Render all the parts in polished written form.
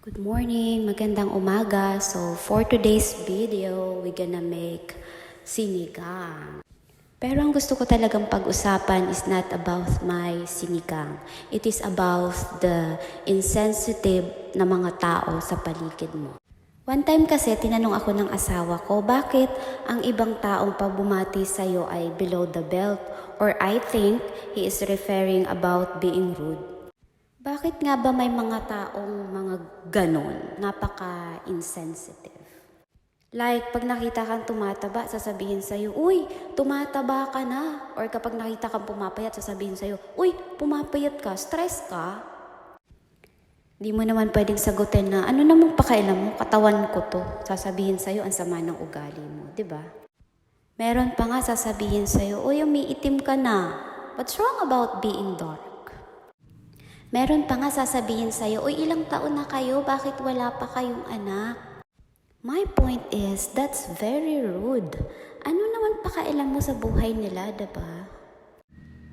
Good morning, magandang umaga. So for today's video, we're gonna make sinigang. Pero ang gusto ko talagang pag-usapan is not about my sinigang. It is about the insensitive na mga tao sa paligid mo. One time kasi, tinanong ako ng asawa ko, bakit ang ibang taong pabumati sa'yo ay below the belt? Or I think he is referring about being rude. Bakit nga ba may mga taong mga ganon, napaka-insensitive? Like, pag nakita kang tumataba, sasabihin sa'yo, uy, tumataba ka na. Or kapag nakita kang pumapayat, sasabihin sa'yo, uy, pumapayat ka, stress ka. Di mo naman pwedeng sagutin na, ano namang pakailan mo, katawan ko to. Sasabihin sa'yo, ang sama ng ugali mo, di ba? Meron pa nga sasabihin sa'yo, uy, umiitim ka na. What's wrong about being dark? Meron pa nga sasabihin sa'yo, uy, ilang taon na kayo, bakit wala pa kayong anak? My point is, that's very rude. Ano naman pakailan mo sa buhay nila, diba?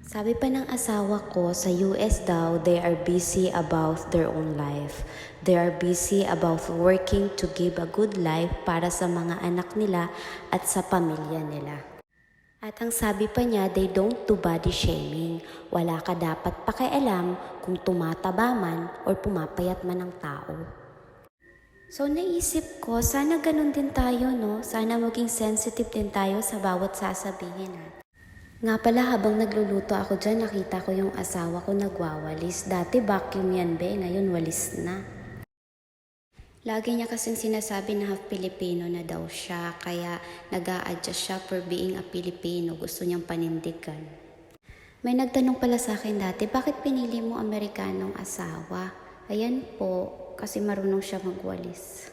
Sabi pa ng asawa ko, sa US daw, they are busy about their own life. They are busy about working to give a good life para sa mga anak nila at sa pamilya nila. At ang sabi pa niya, they don't do body shaming. Wala ka dapat pakialam kung tumataba man o pumapayat man ang tao. So naisip ko, sana ganun din tayo, no? Sana maging sensitive din tayo sa bawat sasabihin. Nga pala, habang nagluluto ako dyan, nakita ko yung asawa ko nagwawalis. Dati vacuum yan, be. Ngayon walis na. Lagi niya kasing sinasabi na half Filipino na daw siya, kaya nag-a-adjust siya for being a Filipino. Gusto niyang panindigan. May nagtanong pala sa akin dati, bakit pinili mo Amerikanong asawa? Ayan po, kasi marunong siya magwalis.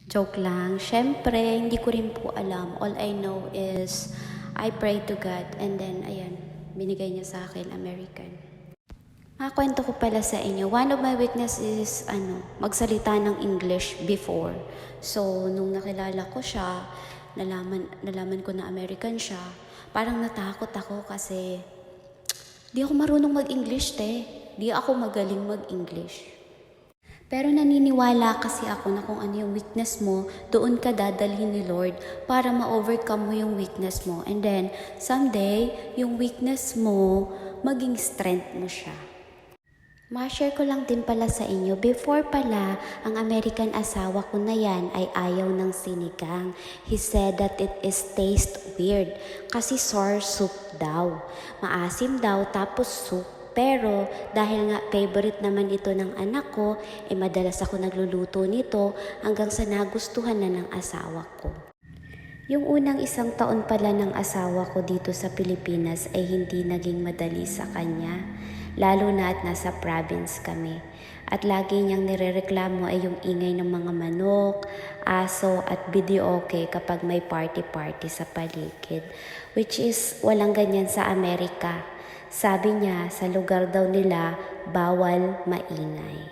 Joke lang. Syempre, hindi ko rin po alam. All I know is, I pray to God and then, ayan, binigay niya sa akin American. Kwento ko pala sa inyo, one of my weaknesses is magsalita ng English before. So, nung nakilala ko siya, nalaman ko na American siya, parang natakot ako kasi di ako marunong mag-English, te. Di ako magaling mag-English. Pero naniniwala kasi ako na kung ano yung weakness mo, doon ka dadalhin ni Lord para ma-overcome mo yung weakness mo. And then, someday, yung weakness mo, maging strength mo siya. Ma-share ko lang din pala sa inyo, before pala, ang American asawa ko na yan ay ayaw ng sinigang. He said that it is taste weird kasi sour soup daw. Maasim daw tapos soup. Pero dahil nga favorite naman ito ng anak ko, madalas ako nagluluto nito hanggang sa nagustuhan na ng asawa ko. Yung unang isang taon pala ng asawa ko dito sa Pilipinas ay hindi naging madali sa kanya. Lalo na at nasa province kami. At lagi niyang nirereklamo ay yung ingay ng mga manok, aso at videoke kapag may party-party sa paligid. Which is walang ganyan sa Amerika. Sabi niya sa lugar daw nila bawal maingay.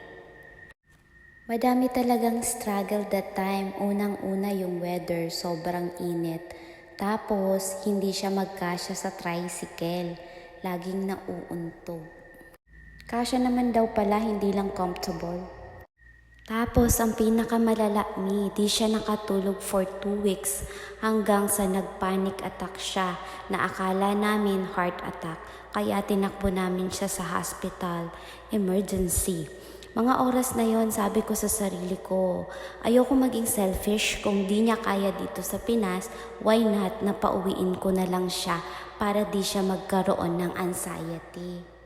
Madami talagang struggle that time. Unang-una yung weather, sobrang init. Tapos hindi siya magkasya sa tricycle. Laging nauuntog. Kasya naman daw pala, hindi lang comfortable. Tapos, ang pinakamalala di siya nakatulog for 2 weeks hanggang sa nagpanic attack siya na akala namin heart attack. Kaya tinakbo namin siya sa hospital, emergency. Mga oras na yon, sabi ko sa sarili ko, ayoko maging selfish. Kung di niya kaya dito sa Pinas, why not na pauwiin ko na lang siya para di siya magkaroon ng anxiety.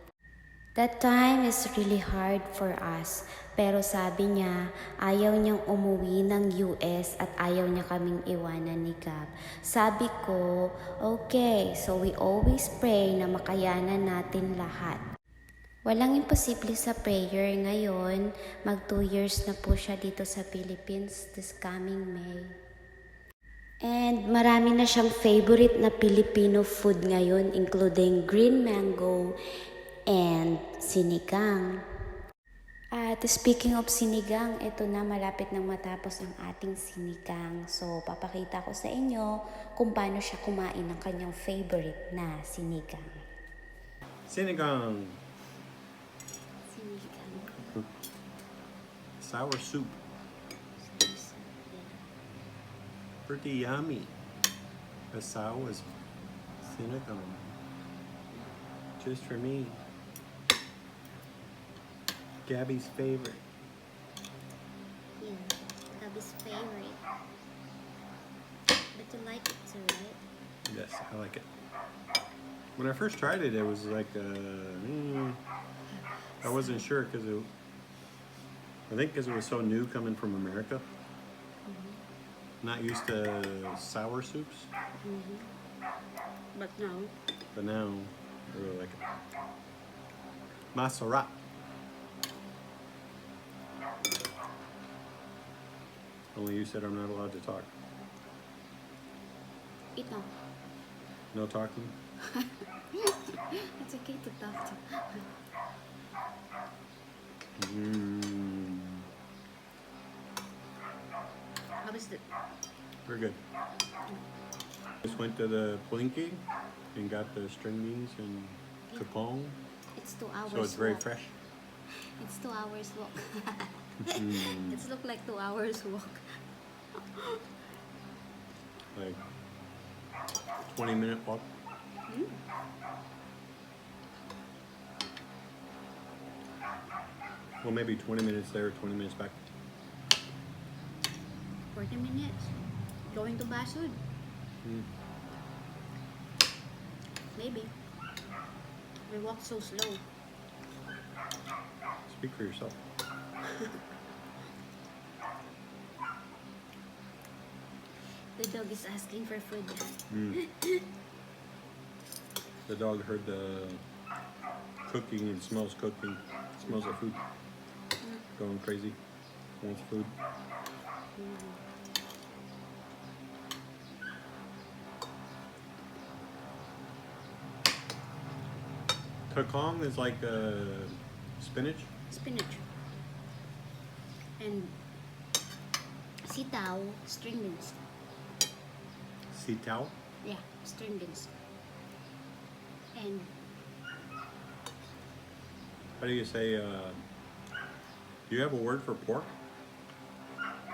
That time is really hard for us. Pero sabi niya, ayaw niyang umuwi ng US at ayaw niya kaming iwanan ni Gab. Sabi ko, okay, so we always pray na makayanan natin lahat. Walang imposible sa prayer ngayon. Mag 2 years na po siya dito sa Philippines this coming May. And marami na siyang favorite na Filipino food ngayon, including green mango and sinigang. At speaking of sinigang, ito na, malapit nang matapos ang ating sinigang. So, papakita ko sa inyo kung paano siya kumain ng kanyang favorite na sinigang. Sinigang. sour soup. Pretty yummy. A sour is sinigang. Just for me. Gabby's favorite. Yeah, Gabby's favorite. But you like it too, right? Yes, I like it. When I first tried it, it was like I wasn't sure because I think because it was so new coming from America. Not used to sour soups, But now, but now I really like it. Masarap. Only you said I'm not allowed to talk. eat now. No talking? It's okay to talk to. Mm, How is it? very good. Just went to the Plinky and got the string beans and kapong, It's 2 hours so it's very walk. fresh. It's 2 hours walk. Mm, It's look like 2 hours walk. like 20-minute walk. Well, maybe 20 minutes there, 20 minutes back. 40 minutes. Going to Basud. Mm. Maybe. We walk so slow. Speak for yourself. The dog is asking for food. Mm. The dog heard the cooking and smells cooking. Smells of food. Going crazy. Wants food. Kakong is like spinach. Spinach. And sitaw, string beans. Sitaw. Yeah, string beans. And How do you say, do you have a word for pork?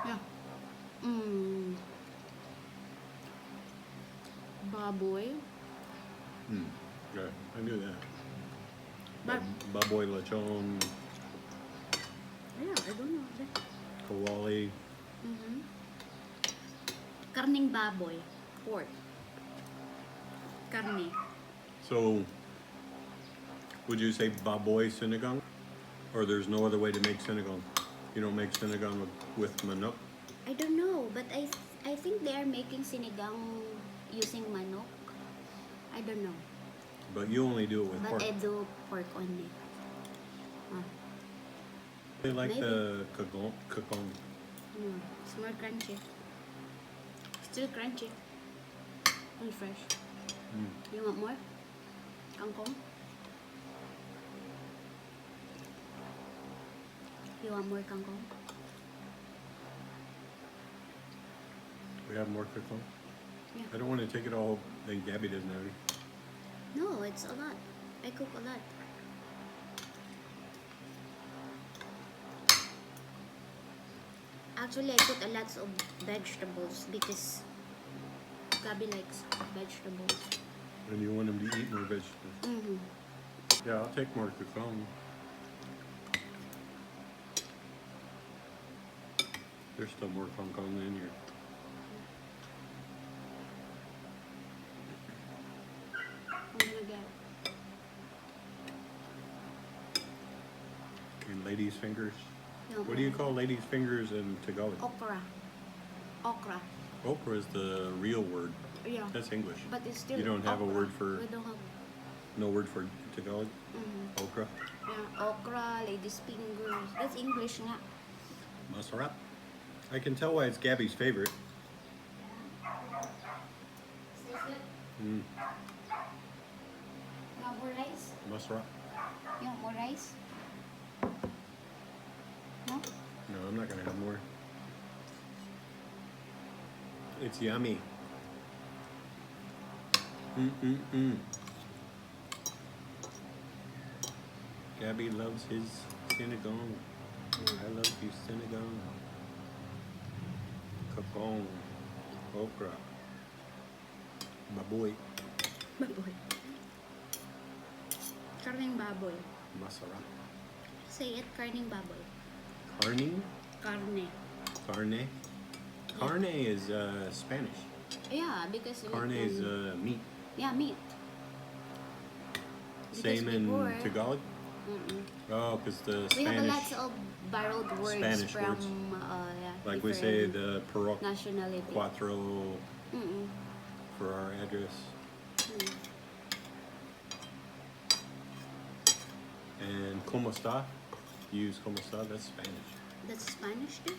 yeah. Baboy. Yeah, I knew that. But Baboy lechon, yeah, I don't know. kawali. Karning baboy. Pork. Karne. So, would you say baboy sinigang? Or there's no other way to make sinigang? You don't make sinigang with manok? I don't know, but I think they are making sinigang using manok. I don't know. But you only do it with But pork. I do pork only. They like maybe. the kakong. It's more crunchy. Still crunchy. And fresh. You want more? Kangkong? You want more kangkong? We have more kakong? Yeah. I don't want to take it all, then Gabby doesn't have it. No, it's a lot. I cook a lot. Actually, I put a lot of vegetables because Gabi likes vegetables. And you want him to eat more vegetables. Yeah, I'll take more kakong. There's still more kangkong in here. I'm gonna get And ladies' fingers. no, What do you call ladies' fingers in Tagalog? okra. Okra. Okra is the real word. Yeah. That's English. But it's still You don't have a okra. word for- We don't have. No word for Tagalog? Okra? Yeah, okra, ladies' fingers. That's English nga. Masarap. I can tell why it's Gabby's favorite. You want more rice? Masarap. You want more rice? No? No, I'm not gonna have more. It's yummy. Gabby loves his sinigang. I love you, sinigang. Kangkong. Okra. Baboy. Baboy. Karning baboy. Masarap. Say it, karning baboy. Carne? Karne. Carne? Carne is Spanish. Yeah, because we Carne is meat. yeah, meat. Because Same in before- Tagalog? Mm-mm. Oh, because the We have Spanish, lots of borrowed words Spanish from words. yeah, like we say different the Paroc nationality. Cuatro Mm-mm. for our address. Mm. And como está? You use como está, that's Spanish. That's Spanish too?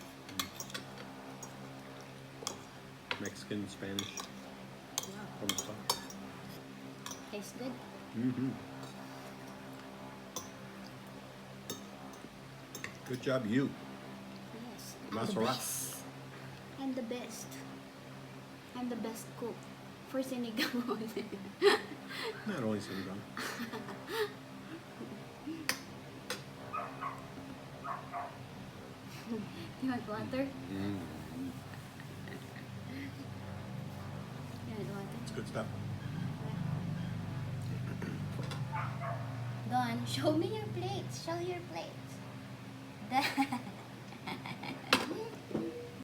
Mexican, Spanish. Wow. Como está? Tastes good. Mm-hmm. Good job, you. Yes. I'm the Masarap. best. I'm the best. I'm the best cook for sinigang. Not only sinigang. You want water? Mm. You want water? It's good stuff. Don, show me your plates. Show your plates.